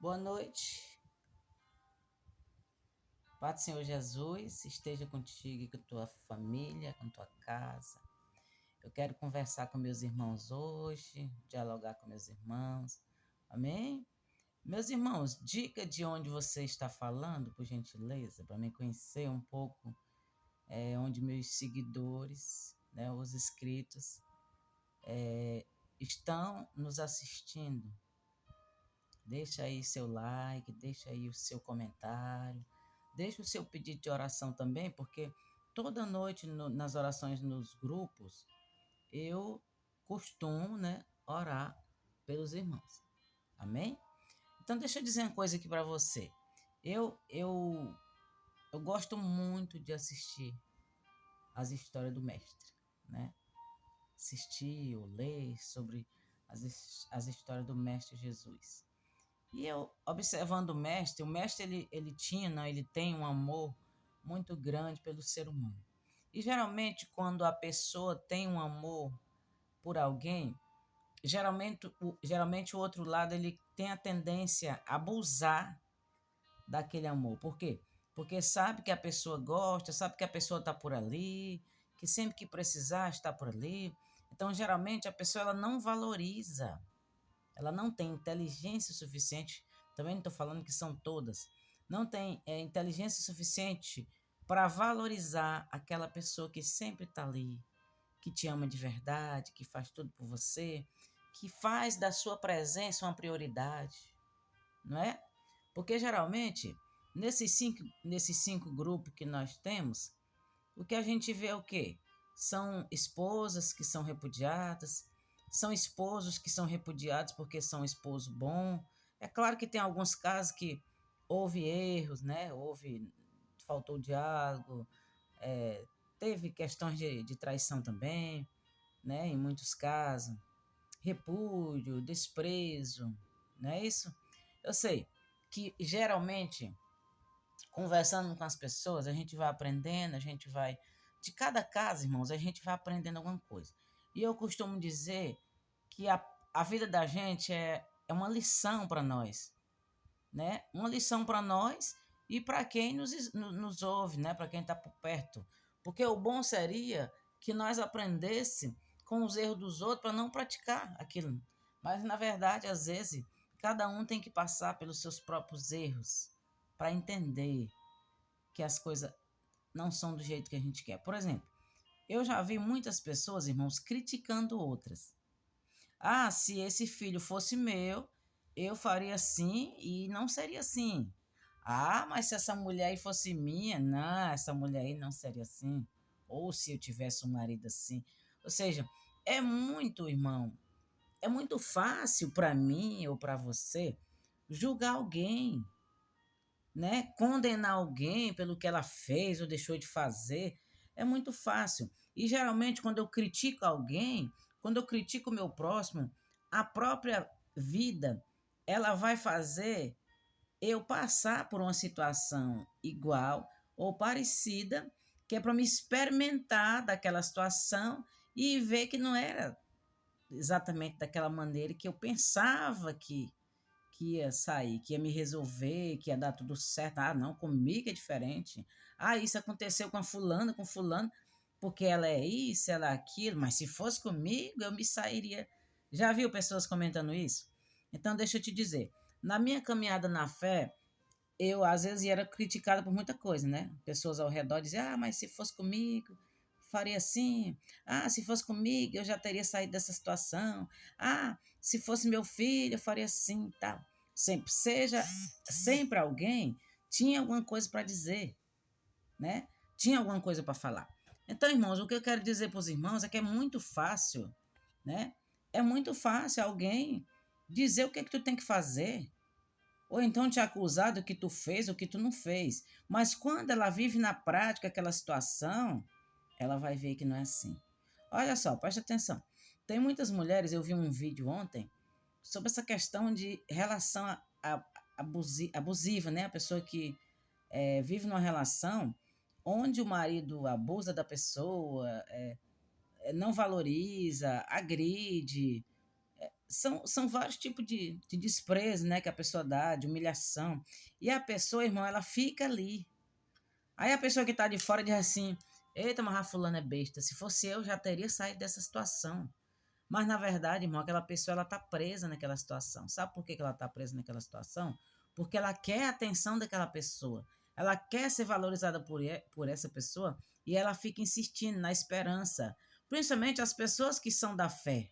Boa noite, Pai do Senhor Jesus, esteja contigo e com tua família, com tua casa. Eu quero conversar com meus irmãos hoje, dialogar com meus irmãos, amém? Meus irmãos, diga de onde você está falando, por gentileza, para me conhecer um pouco, onde meus seguidores, né, os inscritos, estão nos assistindo. Deixa aí seu like, deixa aí o seu comentário, deixa o seu pedido de oração também, porque toda noite nas orações nos grupos eu costumo, né, orar pelos irmãos. Amém? Então deixa eu dizer uma coisa aqui para você. Eu, eu, eu gosto muito de assistir as histórias do mestre, né? Assistir ou ler sobre as histórias do mestre Jesus. E eu, observando o mestre ele tinha, não, ele tem um amor muito grande pelo ser humano. E geralmente, quando a pessoa tem um amor por alguém, geralmente o outro lado ele tem a tendência a abusar daquele amor. Por quê? Porque sabe que a pessoa gosta, sabe que a pessoa está por ali, que sempre que precisar está por ali. Então, geralmente, a pessoa ela não valoriza, ela não tem inteligência suficiente, também não estou falando que são todas, não tem inteligência suficiente para valorizar aquela pessoa que sempre está ali, que te ama de verdade, que faz tudo por você, que faz da sua presença uma prioridade, não é? Porque geralmente, nesses cinco grupos que nós temos, o que a gente vê é o quê? São esposas que são repudiadas, são esposos que são repudiados porque são esposo bom. É claro que tem alguns casos que houve erros, né? Faltou diálogo, é, teve questões de traição também, né? Em muitos casos, repúdio, desprezo, não é isso? Eu sei que geralmente conversando com as pessoas, a gente vai aprendendo, a gente vai. De cada caso, irmãos, a gente vai aprendendo alguma coisa. E eu costumo dizer que a vida da gente é uma lição para nós, né? Uma lição para nós e para quem nos ouve, né? Para quem está por perto. Porque o bom seria que nós aprendesse com os erros dos outros para não praticar aquilo. Mas, na verdade, às vezes, cada um tem que passar pelos seus próprios erros para entender que as coisas não são do jeito que a gente quer. Por exemplo, eu já vi muitas pessoas, irmãos, criticando outras. Ah, se esse filho fosse meu, eu faria assim e não seria assim. Ah, mas se essa mulher aí fosse minha, não, essa mulher aí não seria assim. Ou se eu tivesse um marido assim. Ou seja, é muito, irmão, é muito fácil para mim ou para você julgar alguém, né? Condenar alguém pelo que ela fez ou deixou de fazer é muito fácil. E geralmente, quando eu critico alguém, quando eu critico o meu próximo, a própria vida ela vai fazer eu passar por uma situação igual ou parecida, que é para me experimentar daquela situação e ver que não era exatamente daquela maneira que eu pensava que ia sair, que ia me resolver, que ia dar tudo certo. Ah, não, comigo é diferente. Ah, isso aconteceu com fulano, porque ela é isso, ela é aquilo, mas se fosse comigo, eu me sairia. Já viu pessoas comentando isso? Então, deixa eu te dizer, na minha caminhada na fé, eu às vezes era criticada por muita coisa, né? Pessoas ao redor diziam, ah, mas se fosse comigo, faria assim. Ah, se fosse comigo, eu já teria saído dessa situação. Ah, se fosse meu filho, eu faria assim e tal. Sempre alguém tinha alguma coisa para dizer, né? Tinha alguma coisa para falar. Então, irmãos, o que eu quero dizer para os irmãos é que é muito fácil, né? É muito fácil alguém dizer o que é que tu tem que fazer, ou então te acusar do que tu fez ou que tu não fez. Mas quando ela vive na prática aquela situação, ela vai ver que não é assim. Olha só, preste atenção. Tem muitas mulheres, eu vi um vídeo ontem sobre essa questão de relação abusiva, né? A pessoa que vive numa relação onde o marido abusa da pessoa, não valoriza, agride, são vários tipos de desprezo, né, que a pessoa dá, de humilhação. E a pessoa, irmão, ela fica ali. Aí a pessoa que está de fora diz assim: eita, mas a fulana é besta. Se fosse eu, já teria saído dessa situação. Mas, na verdade, irmão, aquela pessoa ela está presa naquela situação. Sabe por que ela está presa naquela situação? Porque ela quer a atenção daquela pessoa. Ela quer ser valorizada por essa pessoa e ela fica insistindo na esperança. Principalmente as pessoas que são da fé.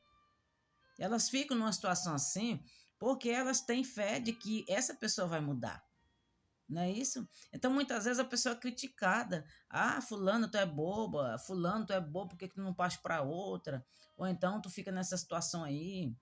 Elas ficam numa situação assim porque elas têm fé de que essa pessoa vai mudar. Não é isso? Então, muitas vezes a pessoa é criticada. Ah, fulano, tu é boba. Fulano, tu é bobo, por que tu não passa para outra? Ou então tu fica nessa situação aí.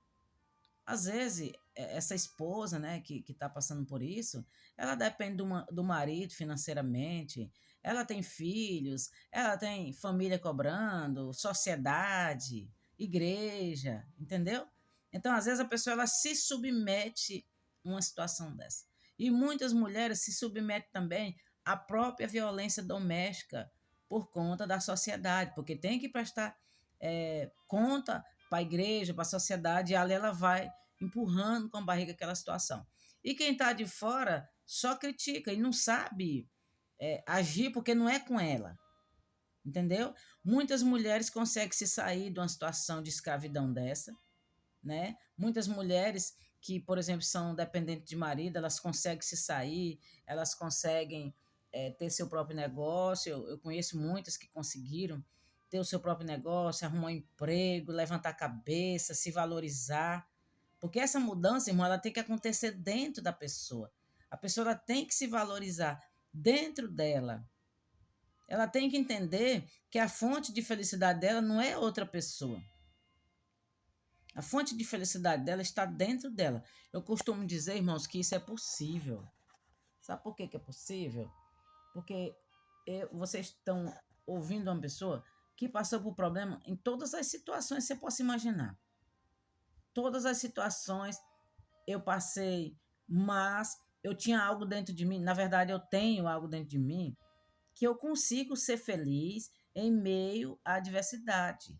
Às vezes, essa esposa, né, que está passando por isso, ela depende do marido financeiramente, ela tem filhos, ela tem família cobrando, sociedade, igreja, entendeu? Então, às vezes, a pessoa ela se submete a uma situação dessa. E muitas mulheres se submetem também à própria violência doméstica por conta da sociedade, porque tem que prestar conta para a igreja, para a sociedade, e ali ela vai empurrando com a barriga aquela situação. E quem está de fora só critica e não sabe agir porque não é com ela, entendeu? Muitas mulheres conseguem se sair de uma situação de escravidão dessa, né? Muitas mulheres que, por exemplo, são dependentes de marido, elas conseguem se sair, elas conseguem ter seu próprio negócio. Eu conheço muitas que conseguiram ter o seu próprio negócio, arrumar um emprego, levantar a cabeça, se valorizar. Porque essa mudança, irmão, ela tem que acontecer dentro da pessoa. A pessoa ela tem que se valorizar dentro dela. Ela tem que entender que a fonte de felicidade dela não é outra pessoa. A fonte de felicidade dela está dentro dela. Eu costumo dizer, irmãos, que isso é possível. Sabe por que é possível? Porque vocês estão ouvindo uma pessoa que passou por problema em todas as situações que você possa imaginar. Todas as situações eu passei, mas eu tinha algo dentro de mim. Na verdade, eu tenho algo dentro de mim que eu consigo ser feliz em meio à adversidade.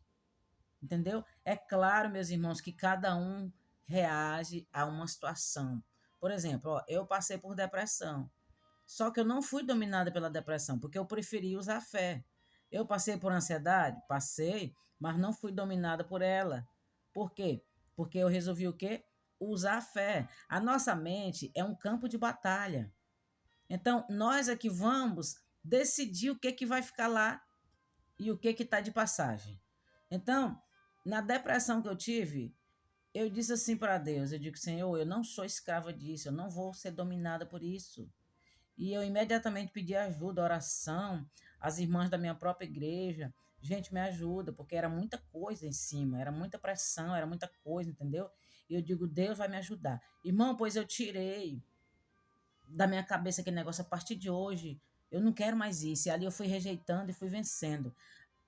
Entendeu? É claro, meus irmãos, que cada um reage a uma situação. Por exemplo, ó, eu passei por depressão. Só que eu não fui dominada pela depressão, porque eu preferi usar a fé. Eu passei por ansiedade? Passei, mas não fui dominada por ela. Por quê? Porque eu resolvi o quê? Usar a fé. A nossa mente é um campo de batalha. Então, nós é que vamos decidir o que vai ficar lá e o que está de passagem. Então, na depressão que eu tive, eu disse assim para Deus, eu digo, Senhor, eu não sou escrava disso, eu não vou ser dominada por isso. E eu imediatamente pedi ajuda, oração, às irmãs da minha própria igreja. Gente, me ajuda, porque era muita coisa em cima, era muita pressão, era muita coisa, entendeu? E eu digo, Deus vai me ajudar. Irmão, pois eu tirei da minha cabeça aquele negócio a partir de hoje. Eu não quero mais isso. E ali eu fui rejeitando e fui vencendo.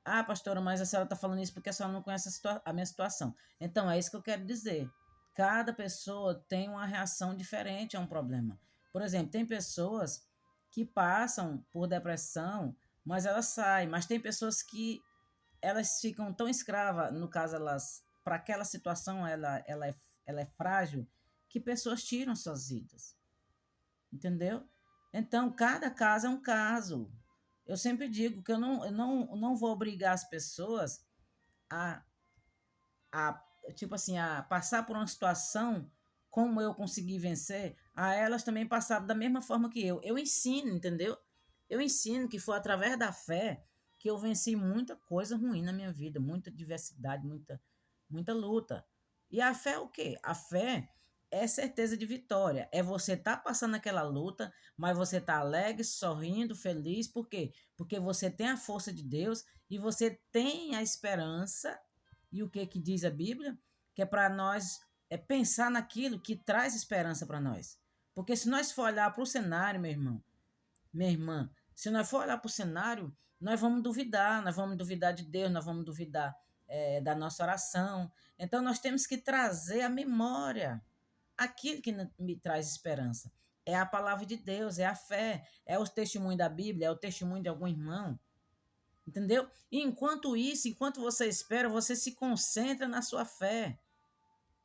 Ah, pastora, mas a senhora está falando isso porque a senhora não conhece a minha situação. Então, é isso que eu quero dizer. Cada pessoa tem uma reação diferente a um problema. Por exemplo, tem pessoas que passam por depressão, mas elas saem. Mas tem pessoas que elas ficam tão escravas, no caso, elas para aquela situação ela é frágil, que pessoas tiram suas vidas. Entendeu? Então, cada caso é um caso. Eu sempre digo que eu não vou obrigar as pessoas a, a, tipo assim, a passar por uma situação como eu consegui vencer, a elas também passar da mesma forma que eu. Eu ensino, entendeu? Eu ensino que foi através da fé que eu venci muita coisa ruim na minha vida, muita diversidade, muita luta. E a fé é o quê? A fé é certeza de vitória. É você estar passando aquela luta, mas você tá alegre, sorrindo, feliz. Por quê? Porque você tem a força de Deus e você tem a esperança. E o que que diz a Bíblia? Que é para nós pensar naquilo que traz esperança para nós. Porque se nós for olhar para o cenário, meu irmão, minha irmã, se nós for olhar para o cenário, nós vamos duvidar de Deus, nós vamos duvidar da nossa oração. Então, nós temos que trazer à memória aquilo que me traz esperança. É a palavra de Deus, é a fé, é o testemunho da Bíblia, é o testemunho de algum irmão. Entendeu? E enquanto isso, enquanto você espera, você se concentra na sua fé.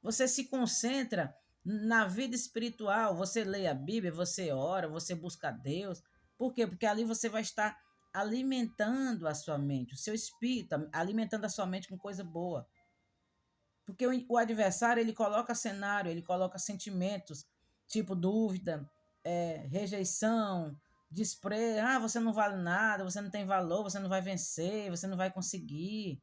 Você se concentra na vida espiritual, você lê a Bíblia, você ora, você busca a Deus. Por quê? Porque ali você vai estar alimentando a sua mente, o seu espírito, alimentando a sua mente com coisa boa. Porque o adversário, ele coloca cenário, ele coloca sentimentos, tipo dúvida, rejeição, desprezo. Ah, você não vale nada, você não tem valor, você não vai vencer, você não vai conseguir,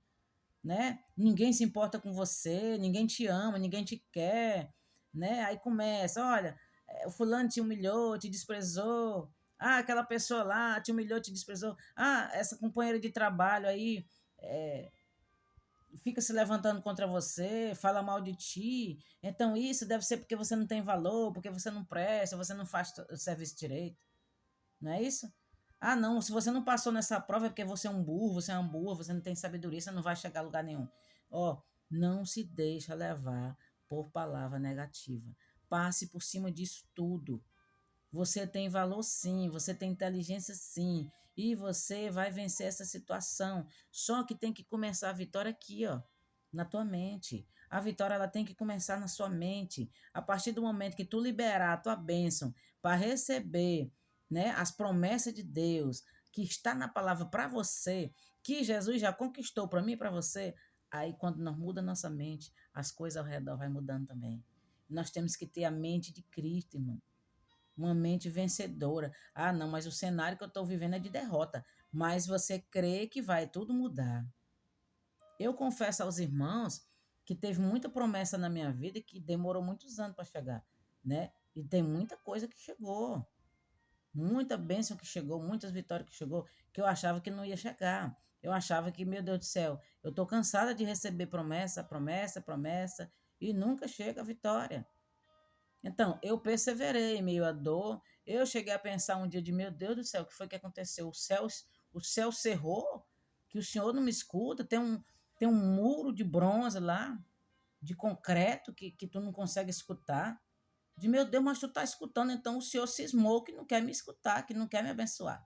né? Ninguém se importa com você, ninguém te ama, ninguém te quer, né? Aí começa, olha, o fulano te humilhou, te desprezou. Ah, aquela pessoa lá te humilhou, te desprezou. Ah, essa companheira de trabalho aí fica se levantando contra você, fala mal de ti. Então isso deve ser porque você não tem valor, porque você não presta, você não faz o serviço direito. Não é isso? Ah, não, se você não passou nessa prova é porque você é um burro, você é uma burra, você não tem sabedoria, você não vai chegar a lugar nenhum. Ó, não se deixa levar por palavra negativa. Passe por cima disso tudo. Você tem valor sim, você tem inteligência sim, e você vai vencer essa situação. Só que tem que começar a vitória aqui, ó, na tua mente. A vitória ela tem que começar na sua mente. A partir do momento que tu liberar a tua bênção para receber, né, as promessas de Deus que está na palavra para você, que Jesus já conquistou para mim e para você, aí quando nós muda nossa mente, as coisas ao redor vai mudando também. Nós temos que ter a mente de Cristo, irmão, uma mente vencedora. Ah, não, mas o cenário que eu estou vivendo é de derrota. Mas você crê que vai tudo mudar. Eu confesso aos irmãos que teve muita promessa na minha vida que demorou muitos anos para chegar, né? E tem muita coisa que chegou, muita bênção que chegou, muitas vitórias que chegou, que eu achava que não ia chegar. Eu achava que, meu Deus do céu, eu estou cansada de receber promessa, promessa, promessa, e nunca chega a vitória. Então, eu perseverei em meio à dor. Eu cheguei a pensar um dia de, meu Deus do céu, o que foi que aconteceu? O céu cerrou, que o Senhor não me escuta, tem um muro de bronze lá, de concreto, que tu não consegue escutar. De, meu Deus, mas tu tá escutando, então o Senhor cismou que não quer me escutar, que não quer me abençoar.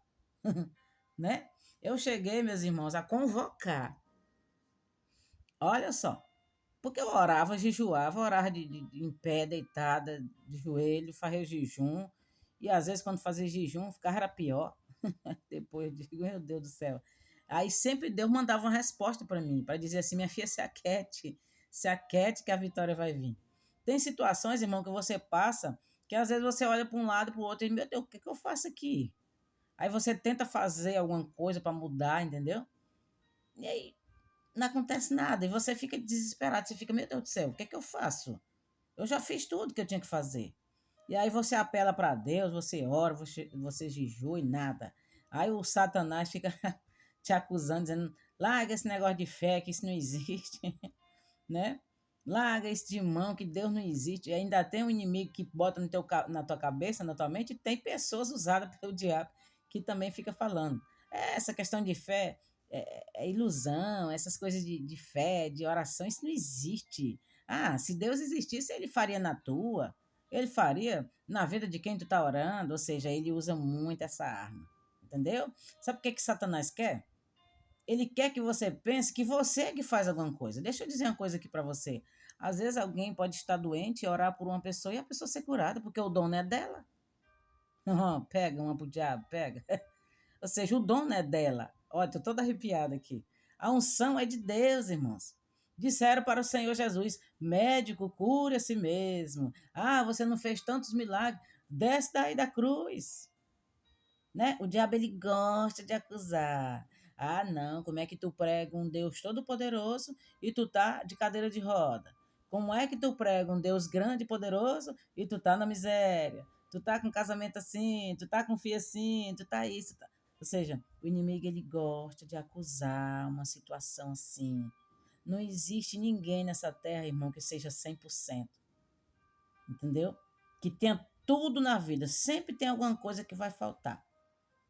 Né? Eu cheguei, meus irmãos, a convocar. Olha só, porque eu orava, jejuava, orava em pé, deitada, de joelho, fazia jejum. E às vezes, quando fazia jejum, ficava era pior. Depois eu digo, meu Deus do céu. Aí sempre Deus mandava uma resposta para mim, para dizer assim: minha filha, se aquete que a vitória vai vir. Tem situações, irmão, que você passa, que às vezes você olha para um lado, para o outro, e meu Deus, o que, que eu faço aqui? Aí você tenta fazer alguma coisa para mudar, entendeu? E aí não acontece nada. E você fica desesperado. Você fica, meu Deus do céu, o que é que eu faço? Eu já fiz tudo que eu tinha que fazer. E aí você apela para Deus, você ora, você jejua e nada. Aí o Satanás fica te acusando, dizendo: larga esse negócio de fé, que isso não existe, né? Larga isso de mão, que Deus não existe. E ainda tem um inimigo que bota na tua cabeça, na tua mente, e tem pessoas usadas pelo diabo que também fica falando. Essa questão de fé é ilusão, essas coisas de fé, de oração, isso não existe. Ah, se Deus existisse, ele faria na tua, ele faria na vida de quem tu está orando, ou seja, ele usa muito essa arma, entendeu? Sabe o que Satanás quer? Ele quer que você pense que você é que faz alguma coisa. Deixa eu dizer uma coisa aqui para você. Às vezes alguém pode estar doente e orar por uma pessoa e a pessoa ser curada, porque o dom não é dela. Pega uma pro diabo, pega. Ou seja, o dom não é dela. Olha, estou toda arrepiada aqui. A unção é de Deus, irmãos. Disseram para o Senhor Jesus: médico, cure a si mesmo. Ah, você não fez tantos milagres. Desce daí da cruz. Né? O diabo ele gosta de acusar. Ah, não, como é que tu prega um Deus todo-poderoso e tu tá de cadeira de roda? Como é que tu prega um Deus grande e poderoso e tu tá na miséria? Tu tá com casamento assim, tu tá com filho assim, tu tá isso. Tá... Ou seja, o inimigo ele gosta de acusar uma situação assim. Não existe ninguém nessa terra, irmão, que seja 100%. Entendeu? Que tenha tudo na vida. Sempre tem alguma coisa que vai faltar.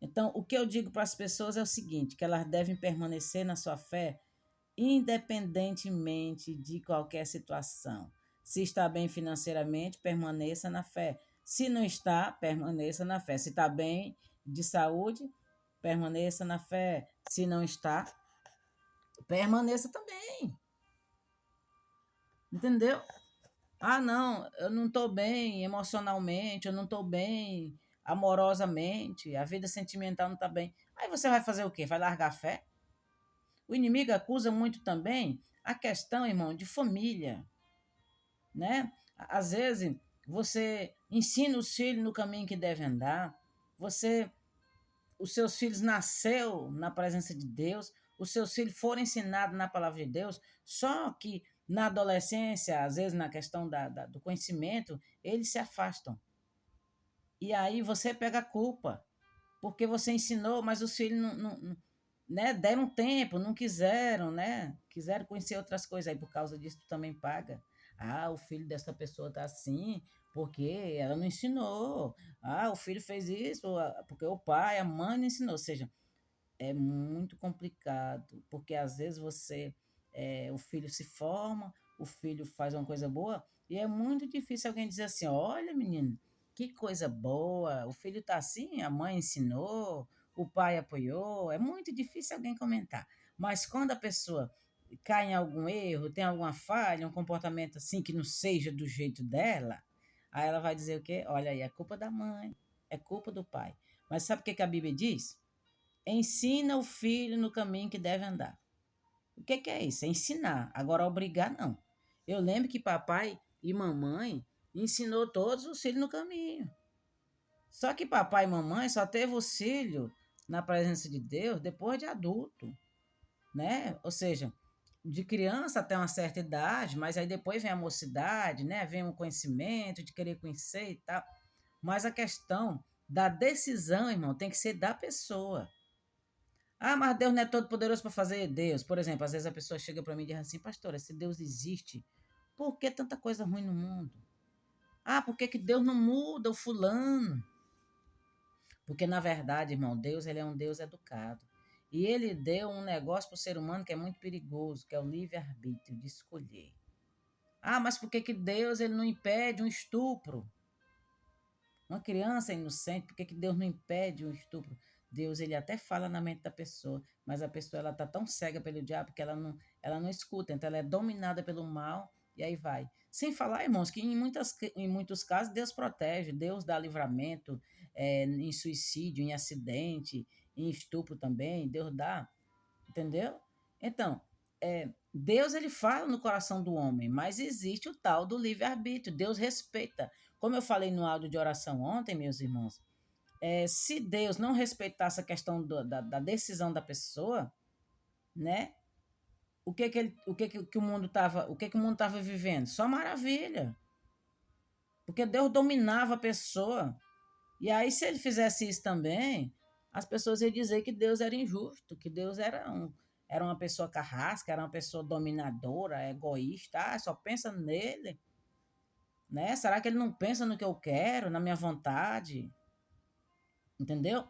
Então, o que eu digo para as pessoas é o seguinte, que elas devem permanecer na sua fé independentemente de qualquer situação. Se está bem financeiramente, permaneça na fé. Se não está, permaneça na fé. Se está bem de saúde, permaneça na fé. Se não está, permaneça também. Entendeu? Ah, não, eu não estou bem emocionalmente, eu não estou bem amorosamente, a vida sentimental não está bem. Aí você vai fazer o quê? Vai largar a fé? O inimigo acusa muito também a questão, irmão, de família, né? Às vezes você ensina os filhos no caminho que devem andar, você, os seus filhos nasceu na presença de Deus, os seus filhos foram ensinados na palavra de Deus, só que na adolescência, às vezes na questão do conhecimento, eles se afastam. E aí você pega a culpa, porque você ensinou, mas os filhos né, deram tempo, não quiseram, né? Quiseram conhecer outras coisas, aí por causa disso tu também paga. Ah, o filho dessa pessoa tá assim, porque ela não ensinou. Ah, o filho fez isso, porque o pai, a mãe não ensinou. Ou seja, é muito complicado, porque às vezes o filho se forma, o filho faz uma coisa boa, e é muito difícil alguém dizer assim, olha menino, que coisa boa, o filho está assim, a mãe ensinou, o pai apoiou, é muito difícil alguém comentar. Mas quando a pessoa cai em algum erro, tem alguma falha, um comportamento assim que não seja do jeito dela, aí ela vai dizer o quê? Olha aí, é culpa da mãe, é culpa do pai. Mas sabe o que a Bíblia diz? Ensina o filho no caminho que deve andar. O que é isso? É ensinar. Agora, obrigar, não. Eu lembro que papai e mamãe ensinou todos os filhos no caminho. Só que papai e mamãe só teve os filhos na presença de Deus depois de adulto, né? Ou seja, de criança até uma certa idade, mas aí depois vem a mocidade, né? Vem o conhecimento de querer conhecer e tal. Mas a questão da decisão, irmão, tem que ser da pessoa. Ah, mas Deus não é todo poderoso para fazer Deus. Por exemplo, às vezes a pessoa chega para mim e diz assim, pastora, se Deus existe, por que tanta coisa ruim no mundo? Ah, por que Deus não muda o fulano? Porque, na verdade, irmão, Deus ele é um Deus educado. E ele deu um negócio para o ser humano que é muito perigoso, que é o livre-arbítrio de escolher. Ah, mas por que Deus ele não impede um estupro? Uma criança inocente, por que Deus não impede um estupro? Deus ele até fala na mente da pessoa, mas a pessoa ela tá tão cega pelo diabo que ela não escuta, então ela é dominada pelo mal e aí vai. Sem falar, irmãos, que em muitos casos Deus protege, Deus dá livramento em suicídio, em acidente, em estupro também, Deus dá, entendeu? Então, Deus ele fala no coração do homem, mas existe o tal do livre-arbítrio, Deus respeita. Como eu falei no áudio de oração ontem, meus irmãos, se Deus não respeitasse a questão da decisão da pessoa, né? Que o mundo estava, o que o mundo estava vivendo? Só maravilha. Porque Deus dominava a pessoa. E aí, se ele fizesse isso também, as pessoas iam dizer que Deus era injusto, que Deus era uma pessoa carrasca, era uma pessoa dominadora, egoísta, só pensa nele, né? Será que ele não pensa no que eu quero, na minha vontade? Entendeu?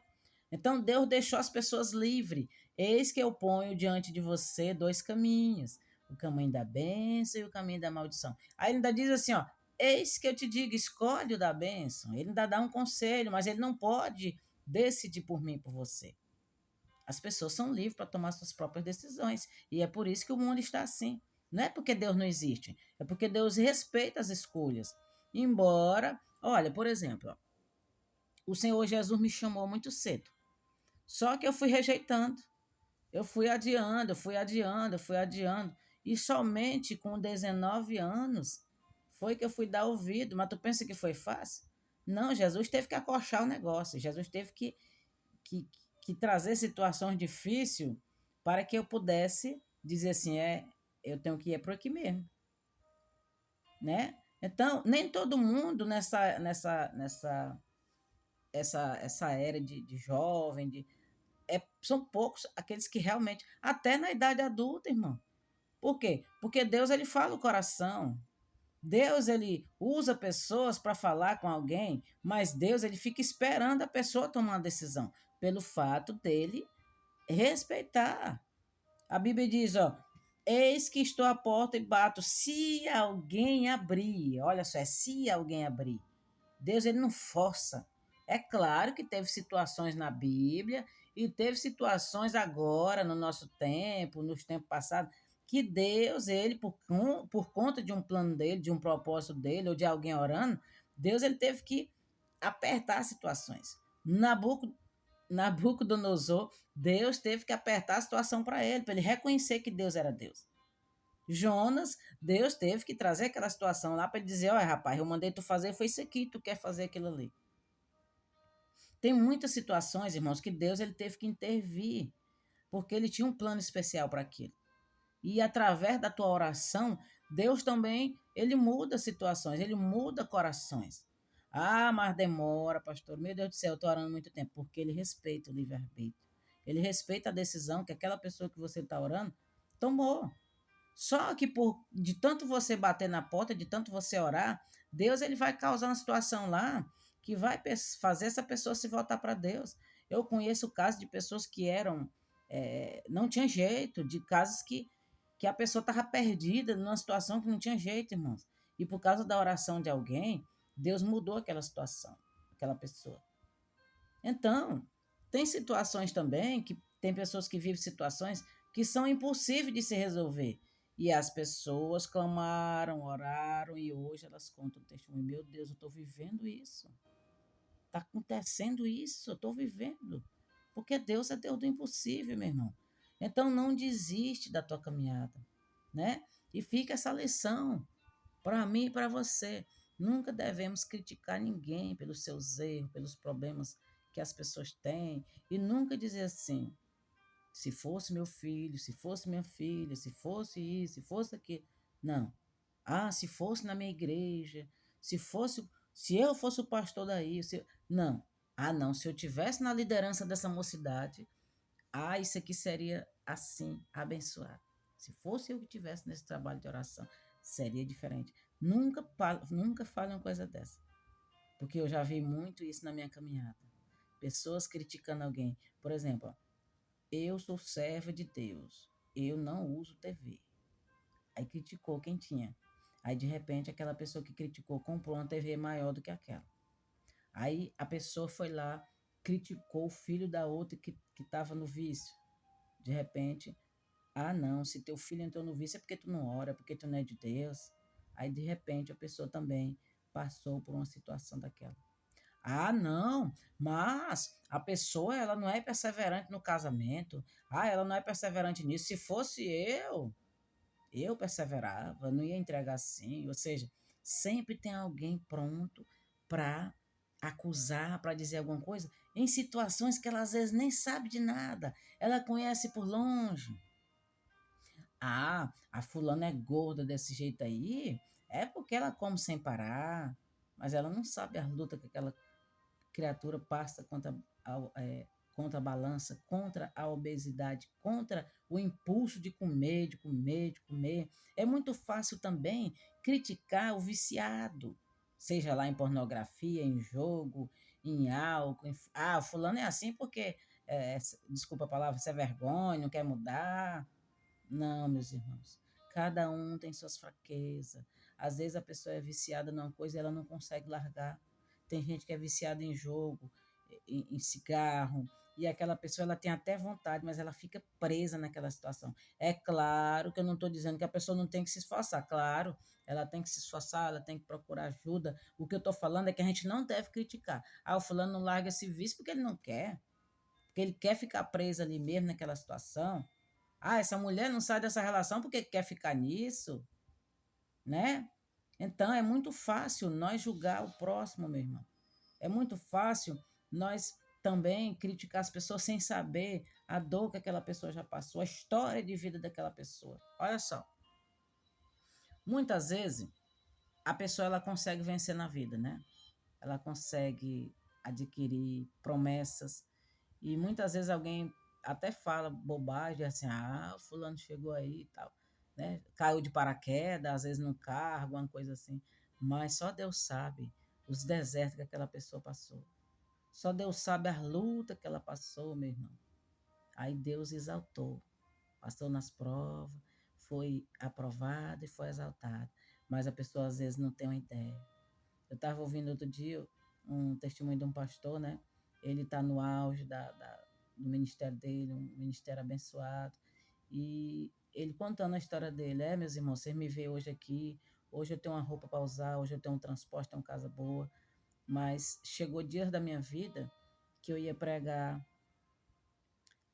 Então Deus deixou as pessoas livres. Eis que eu ponho diante de você dois caminhos: o caminho da bênção e o caminho da maldição. Aí ele ainda diz assim: ó, eis que eu te digo, escolhe o da bênção. Ele ainda dá um conselho, mas ele não pode decidir por mim, por você. As pessoas são livres para tomar suas próprias decisões. E é por isso que o mundo está assim. Não é porque Deus não existe, é porque Deus respeita as escolhas. Embora, olha, por exemplo, ó, o Senhor Jesus me chamou muito cedo. Só que eu fui rejeitando. Eu fui adiando, eu fui adiando, eu fui adiando. E somente com 19 anos foi que eu fui dar ouvido. Mas tu pensa que foi fácil? Não, Jesus teve que acorchar o negócio. Jesus teve que, que trazer situações difíceis para que eu pudesse dizer assim, eu tenho que ir por aqui mesmo, né? Então, nem todo mundo essa era de jovem, são poucos aqueles que realmente, até na idade adulta, irmão. Por quê? Porque Deus ele fala o coração. Deus ele usa pessoas para falar com alguém, mas Deus ele fica esperando a pessoa tomar uma decisão, pelo fato dele respeitar. A Bíblia diz, ó, eis que estou à porta e bato, se alguém abrir. Olha só, é se alguém abrir. Deus ele não força. É claro que teve situações na Bíblia e teve situações agora, no nosso tempo, nos tempos passados, que Deus, ele, por conta de um plano dele, de um propósito dele, ou de alguém orando, Deus ele teve que apertar as situações. Nabucodonosor, Deus teve que apertar a situação para ele reconhecer que Deus era Deus. Jonas, Deus teve que trazer aquela situação lá para ele dizer: olha, rapaz, eu mandei tu fazer, foi isso aqui, tu quer fazer aquilo ali. Tem muitas situações, irmãos, que Deus ele teve que intervir, porque ele tinha um plano especial para aquilo. E através da tua oração, Deus também, ele muda situações, ele muda corações. Ah, mas demora, pastor. Meu Deus do céu, eu estou orando muito tempo, porque ele respeita o livre-arbítrio. Ele respeita a decisão que aquela pessoa que você está orando tomou. Só que de tanto você bater na porta, de tanto você orar, Deus ele vai causar uma situação lá que vai fazer essa pessoa se voltar para Deus. Eu conheço casos de pessoas que não tinha jeito, de casos que a pessoa estava perdida numa situação que não tinha jeito, irmãos. E por causa da oração de alguém, Deus mudou aquela situação, aquela pessoa. Então, tem situações também que tem pessoas que vivem situações que são impossíveis de se resolver. E as pessoas clamaram, oraram e hoje elas contam o testemunho. Meu Deus, eu estou vivendo isso. Está acontecendo isso, eu estou vivendo. Porque Deus é Deus do impossível, meu irmão. Então não desiste da tua caminhada, né? E fica essa lição para mim e para você. Nunca devemos criticar ninguém pelos seus erros, pelos problemas que as pessoas têm. E nunca dizer assim: se fosse meu filho, se fosse minha filha, se fosse isso, se fosse aquilo. Não. Ah, se fosse na minha igreja, se eu fosse o pastor daí, não. Ah, não, se eu tivesse na liderança dessa mocidade, isso aqui seria assim, abençoado. Se fosse eu que tivesse nesse trabalho de oração, seria diferente. Nunca fale uma coisa dessa. Porque eu já vi muito isso na minha caminhada. Pessoas criticando alguém. Por exemplo, eu sou serva de Deus. Eu não uso TV. Aí criticou quem tinha. Aí, de repente, aquela pessoa que criticou comprou uma TV maior do que aquela. Aí a pessoa foi lá, criticou o filho da outra que estava no vício. De repente, não, se teu filho entrou no vício é porque tu não ora, é porque tu não é de Deus. Aí, de repente, a pessoa também passou por uma situação daquela. Ah, não, mas a pessoa ela não é perseverante no casamento. Ela não é perseverante nisso. Se fosse eu perseverava, não ia entregar assim. Ou seja, sempre tem alguém pronto para acusar, para dizer alguma coisa, em situações que ela às vezes nem sabe de nada. Ela conhece por longe. A fulana é gorda desse jeito aí, é porque ela come sem parar, mas ela não sabe a luta que aquela criatura passa contra a balança, contra a obesidade, contra o impulso de comer, de comer, de comer. É muito fácil também criticar o viciado, seja lá em pornografia, em jogo, em álcool. Fulano é assim porque, desculpa a palavra, isso é vergonha, não quer mudar. Não, meus irmãos. Cada um tem suas fraquezas. Às vezes a pessoa é viciada numa coisa e ela não consegue largar. Tem gente que é viciada em jogo, em cigarro, e aquela pessoa ela tem até vontade, mas ela fica presa naquela situação. É claro que eu não estou dizendo que a pessoa não tem que se esforçar. Claro, ela tem que se esforçar, ela tem que procurar ajuda. O que eu estou falando é que a gente não deve criticar. O fulano não larga esse vício porque ele não quer. Porque ele quer ficar preso ali mesmo naquela situação. Essa mulher não sai dessa relação porque quer ficar nisso, né? Então é muito fácil nós julgar o próximo, meu irmão. É muito fácil nós também criticar as pessoas sem saber a dor que aquela pessoa já passou, a história de vida daquela pessoa. Olha só, muitas vezes a pessoa ela consegue vencer na vida, né? Ela consegue adquirir promessas e muitas vezes alguém até fala bobagem, assim, fulano chegou aí e tal, né? Caiu de paraquedas, às vezes no carro, alguma coisa assim. Mas só Deus sabe os desertos que aquela pessoa passou. Só Deus sabe as lutas que ela passou, meu irmão. Aí Deus exaltou. Passou nas provas, foi aprovado e foi exaltado. Mas a pessoa às vezes não tem uma ideia. Eu estava ouvindo outro dia um testemunho de um pastor, né? Ele está no auge do ministério dele, um ministério abençoado. E ele contando a história dele. Meus irmãos, vocês me veem hoje aqui, hoje eu tenho uma roupa para usar, hoje eu tenho um transporte, tenho uma casa boa, mas chegou dias da minha vida que eu ia pregar.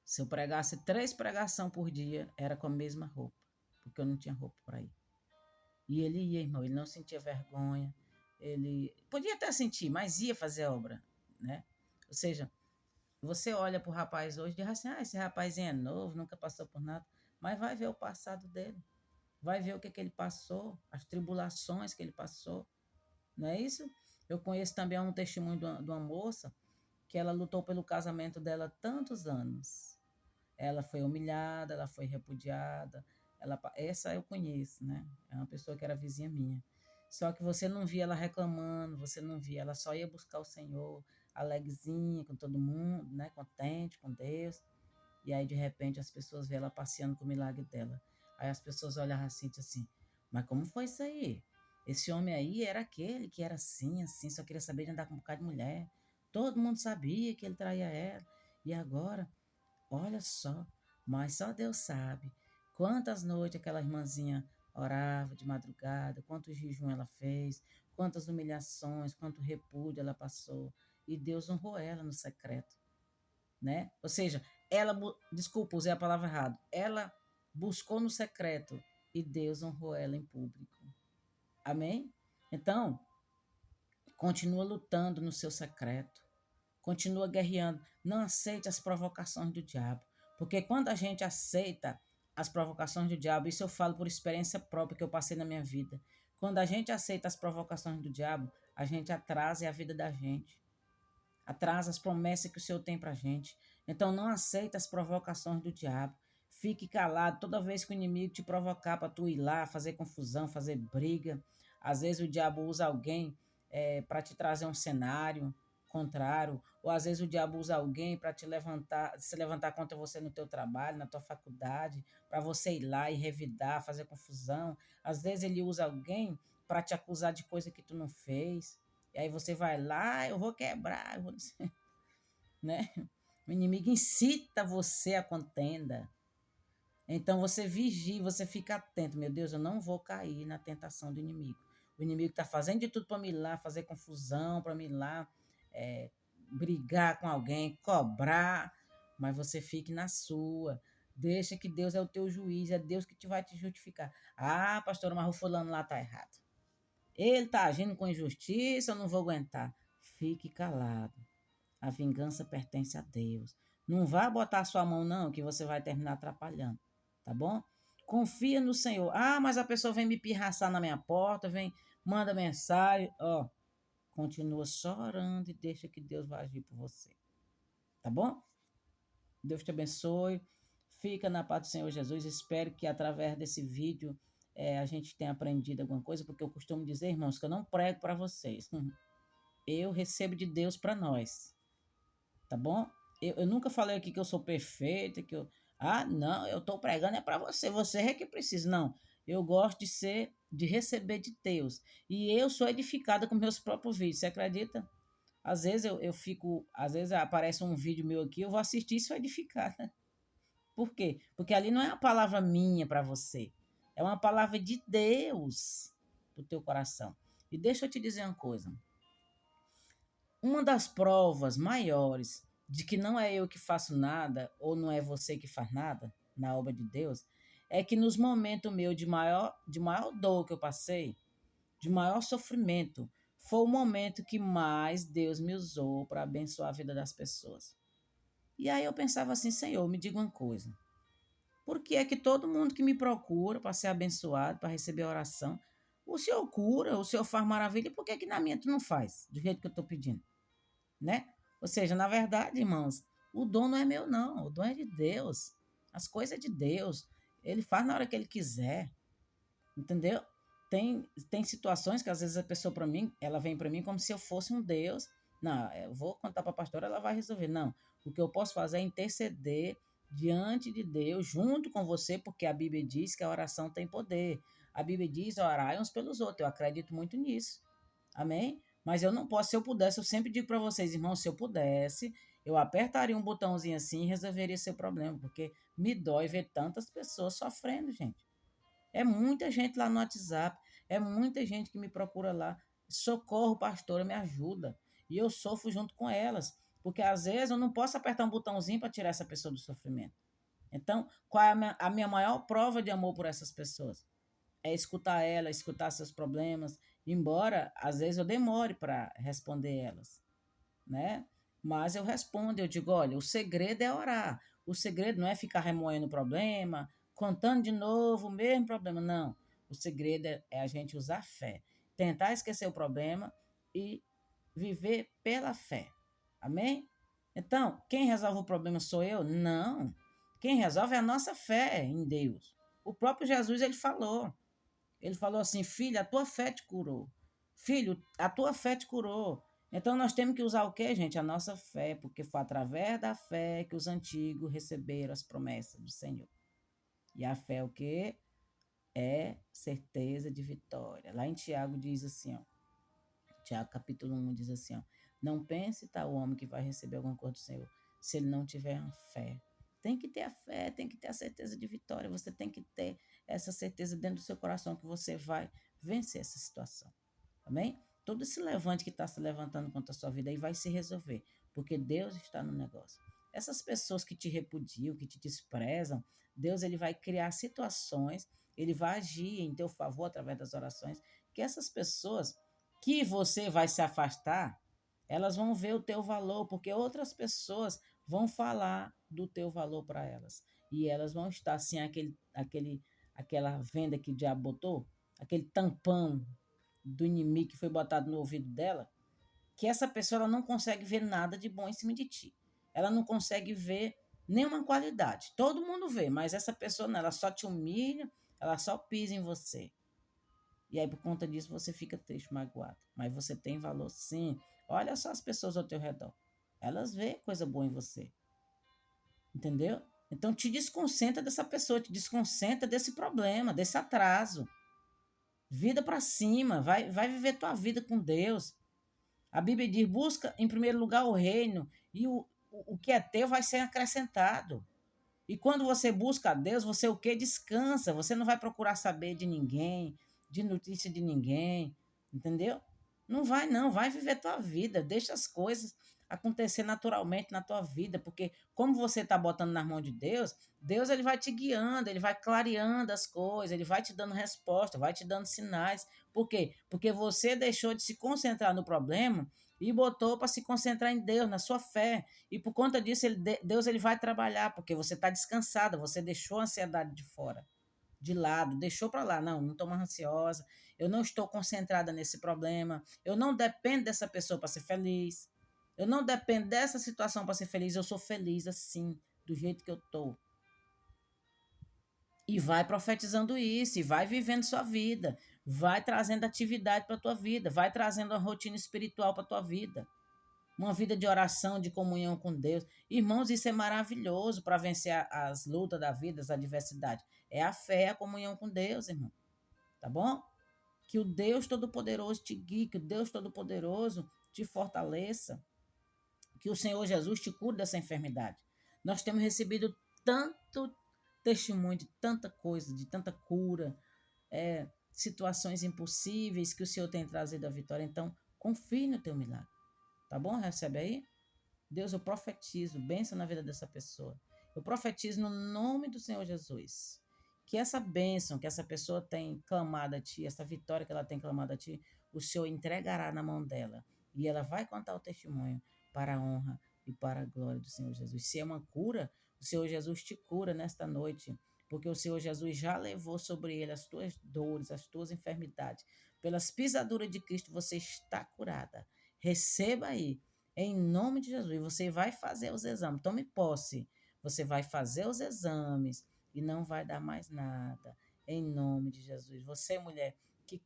Se eu pregasse 3 pregações por dia, era com a mesma roupa, porque eu não tinha roupa para ir. E ele ia, irmão, ele não sentia vergonha, ele podia até sentir, mas ia fazer a obra, né? Ou seja, você olha para o rapaz hoje e diz assim, esse rapazinho é novo, nunca passou por nada, mas vai ver o passado dele, vai ver o que ele passou, as tribulações que ele passou, não é isso? Eu conheço também um testemunho de uma moça que ela lutou pelo casamento dela tantos anos. Ela foi humilhada, ela foi repudiada. Essa eu conheço, né? É uma pessoa que era vizinha minha. Só que você não via ela reclamando, você não via, ela só ia buscar o Senhor, alegrezinha com todo mundo, né? Contente com Deus. E aí, de repente, as pessoas vêem ela passeando com o milagre dela. Aí as pessoas olhavam assim e diziam assim, mas como foi isso aí? Esse homem aí era aquele que era assim, assim, só queria saber de andar com um bocado de mulher. Todo mundo sabia que ele traía ela. E agora olha só, mas só Deus sabe quantas noites aquela irmãzinha orava de madrugada, quantos jejum ela fez, quantas humilhações, quanto repúdio ela passou. E Deus honrou ela no secreto, né? Ou seja, desculpa, usei a palavra errada. Ela buscou no secreto e Deus honrou ela em público. Amém? Então, continua lutando no seu secreto. Continua guerreando. Não aceite as provocações do diabo. Porque quando a gente aceita as provocações do diabo, isso eu falo por experiência própria que eu passei na minha vida. Quando a gente aceita as provocações do diabo, a gente atrasa a vida da gente. Atrasa as promessas que o Senhor tem pra gente. Então não aceita as provocações do diabo. Fique calado toda vez que o inimigo te provocar para tu ir lá, fazer confusão, fazer briga. Às vezes o diabo usa alguém para te trazer um cenário contrário, ou às vezes o diabo usa alguém para te levantar, se levantar contra você no teu trabalho, na tua faculdade, para você ir lá e revidar, fazer confusão. Às vezes ele usa alguém para te acusar de coisa que tu não fez. E aí você vai lá, eu vou quebrar, eu vou... né? O inimigo incita você à contenda. Então você vigia, você fica atento. Meu Deus, eu não vou cair na tentação do inimigo. O inimigo está fazendo de tudo para me ir lá, fazer confusão, para me ir lá brigar com alguém, cobrar. Mas você fique na sua. Deixa que Deus é o teu juiz, é Deus que vai te justificar. Ah, pastor, mas o fulano lá está errado. Ele está agindo com injustiça, eu não vou aguentar. Fique calado. A vingança pertence a Deus. Não vá botar a sua mão, não, que você vai terminar atrapalhando. Tá bom? Confia no Senhor. Ah, mas a pessoa vem me pirraçar na minha porta, vem, manda mensagem. Ó, continua só orando e deixa que Deus vai agir por você. Tá bom? Deus te abençoe. Fica na paz do Senhor Jesus. Espero que através desse vídeo a gente tenha aprendido alguma coisa, porque eu costumo dizer, irmãos, que eu não prego para vocês. Eu recebo de Deus para nós. Tá bom? Eu nunca falei aqui que eu sou perfeita, que eu... Ah, não, eu estou pregando é para você. Você é que precisa. Não, eu gosto de receber de Deus. E eu sou edificada com meus próprios vídeos. Você acredita? Às vezes eu fico... Às vezes aparece um vídeo meu aqui, eu vou assistir e sou edificada. Por quê? Porque ali não é uma palavra minha para você. É uma palavra de Deus para o teu coração. E deixa eu te dizer uma coisa. Uma das provas maiores de que não é eu que faço nada ou não é você que faz nada na obra de Deus é que nos momentos meus de maior dor que eu passei, de maior sofrimento, foi o momento que mais Deus me usou para abençoar a vida das pessoas. E aí eu pensava assim, Senhor, me diga uma coisa. Por que é que todo mundo que me procura para ser abençoado, para receber oração, o Senhor cura, o Senhor faz maravilha, e por que na minha tu não faz, do jeito que eu estou pedindo? Né? Ou seja, na verdade, irmãos, o dom não é meu, não. O dom é de Deus. As coisas é de Deus. Ele faz na hora que ele quiser. Entendeu? Tem situações que às vezes a pessoa para mim, ela vem para mim como se eu fosse um Deus. Não, eu vou contar para a pastora, ela vai resolver. Não, o que eu posso fazer é interceder diante de Deus, junto com você, porque a Bíblia diz que a oração tem poder. A Bíblia diz orar uns pelos outros. Eu acredito muito nisso. Amém? Mas eu não posso, se eu pudesse, eu sempre digo para vocês, irmãos, se eu pudesse, eu apertaria um botãozinho assim e resolveria seu problema, porque Me dói ver tantas pessoas sofrendo, gente. É muita gente lá no WhatsApp, é muita gente que me procura lá. Socorro, pastora, me ajuda. E eu sofro junto com elas, porque às vezes eu não posso apertar um botãozinho para tirar essa pessoa do sofrimento. Então, qual é a minha maior prova de amor por essas pessoas? É escutar ela, escutar seus problemas, embora às vezes eu demore para responder elas, né? Mas eu respondo, eu digo, olha, o segredo é orar. O segredo não é ficar remoendo o problema, contando de novo o mesmo problema, não. O segredo é a gente usar fé, tentar esquecer o problema e viver pela fé. Amém? Então, quem resolve o problema sou eu? Não. Quem resolve é a nossa fé em Deus. O próprio Jesus, ele falou. Ele falou assim: filho, a tua fé te curou. Filho, a tua fé te curou. Então nós temos que usar o quê, gente? A nossa fé, porque foi através da fé que os antigos receberam as promessas do Senhor. E a fé é o quê? É certeza de vitória. Lá em Tiago diz assim, ó. Tiago capítulo 1 diz assim, ó. Não pense tal homem que vai receber alguma coisa do Senhor, se ele não tiver a fé. Tem que ter a fé, tem que ter a certeza de vitória. Você tem que ter essa certeza dentro do seu coração que você vai vencer essa situação. Amém? Todo esse levante que está se levantando contra a sua vida aí vai se resolver, porque Deus está no negócio. Essas pessoas que te repudiam, que te desprezam, Deus ele vai criar situações, ele vai agir em teu favor através das orações, que essas pessoas que você vai se afastar, elas vão ver o teu valor, porque outras pessoas vão falar do teu valor para elas. E elas vão estar assim, aquela venda que o diabo botou, aquele tampão do inimigo que foi botado no ouvido dela, que essa pessoa ela não consegue ver nada de bom em cima de ti. Ela não consegue ver nenhuma qualidade. Todo mundo vê, mas essa pessoa não, ela só te humilha, ela só pisa em você. E aí, por conta disso, você fica triste, magoado. Mas você tem valor, sim. Olha só as pessoas ao teu redor. Elas veem coisa boa em você. Entendeu? Então, te desconcentra dessa pessoa, te desconcentra desse problema, desse atraso. Vida para cima, vai viver tua vida com Deus. A Bíblia diz: busca em primeiro lugar o reino, e o que é teu vai ser acrescentado. E quando você busca a Deus, você o que? Descansa. Você não vai procurar saber de ninguém, de notícia de ninguém, entendeu? Não vai, não. Vai viver tua vida. Deixa as coisas acontecer naturalmente na tua vida, porque como você está botando nas mãos de Deus, Deus ele vai te guiando, ele vai clareando as coisas, ele vai te dando resposta, vai te dando sinais. Por quê? Porque você deixou de se concentrar no problema e botou para se concentrar em Deus, na sua fé. E por conta disso, Deus ele vai trabalhar, porque você está descansada, você deixou a ansiedade de fora, de lado, deixou para lá. Não, não estou mais ansiosa, eu não estou concentrada nesse problema, eu não dependo dessa pessoa para ser feliz, eu não dependo dessa situação para ser feliz, eu sou feliz assim, do jeito que eu estou. E vai profetizando isso, e vai vivendo sua vida, vai trazendo atividade para a tua vida, vai trazendo uma rotina espiritual para a tua vida. Uma vida de oração, de comunhão com Deus. Irmãos, isso é maravilhoso para vencer as lutas da vida, as adversidades. É a fé, a comunhão com Deus, irmão. Tá bom? Que o Deus Todo-Poderoso te guie, que o Deus Todo-Poderoso te fortaleça, que o Senhor Jesus te cure dessa enfermidade. Nós temos recebido tanto testemunho de tanta coisa, de tanta cura, situações impossíveis que o Senhor tem trazido a vitória. Então, confie no teu milagre. Tá bom? Recebe aí? Deus, eu profetizo bênção na vida dessa pessoa. Eu profetizo no nome do Senhor Jesus. Que essa bênção que essa pessoa tem clamado a ti, essa vitória que ela tem clamado a ti, o Senhor entregará na mão dela. E ela vai contar o testemunho para a honra e para a glória do Senhor Jesus. Se é uma cura, o Senhor Jesus te cura nesta noite. Porque o Senhor Jesus já levou sobre ele as tuas dores, as tuas enfermidades. Pelas pisaduras de Cristo você está curada. Receba aí em nome de Jesus. E você vai fazer os exames. Tome posse. Você vai fazer os exames e não vai dar mais nada. Em nome de Jesus. Você, mulher, que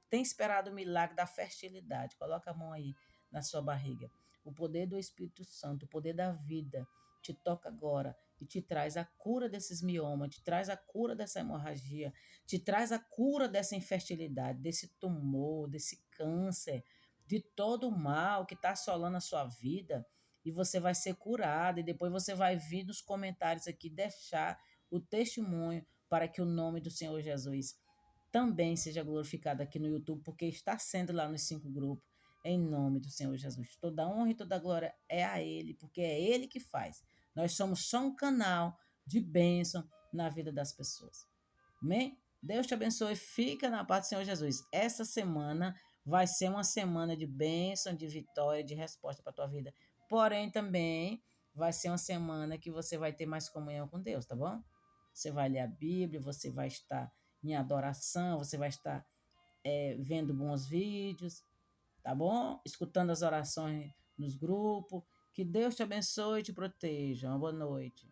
tem esperado o milagre da fertilidade. Coloca a mão aí na sua barriga. O poder do Espírito Santo, o poder da vida, te toca agora e te traz a cura desses miomas, te traz a cura dessa hemorragia, te traz a cura dessa infertilidade, desse tumor, desse câncer, de todo o mal que está assolando a sua vida. e você vai ser curado, e depois você vai vir nos comentários aqui deixar o testemunho para que o nome do Senhor Jesus também seja glorificado aqui no YouTube, porque está sendo lá nos 5 grupos, em nome do Senhor Jesus. Toda honra e toda glória é a Ele, porque é Ele que faz. Nós somos só um canal de bênção na vida das pessoas. Amém? Deus te abençoe. Fica na paz do Senhor Jesus. Essa semana vai ser uma semana de bênção, de vitória, de resposta para a tua vida. Porém, também vai ser uma semana que você vai ter mais comunhão com Deus, tá bom? Você vai ler a Bíblia, você vai estar em adoração, você vai estar vendo bons vídeos, tá bom? Escutando as orações nos grupos. Que Deus te abençoe e te proteja. Uma boa noite.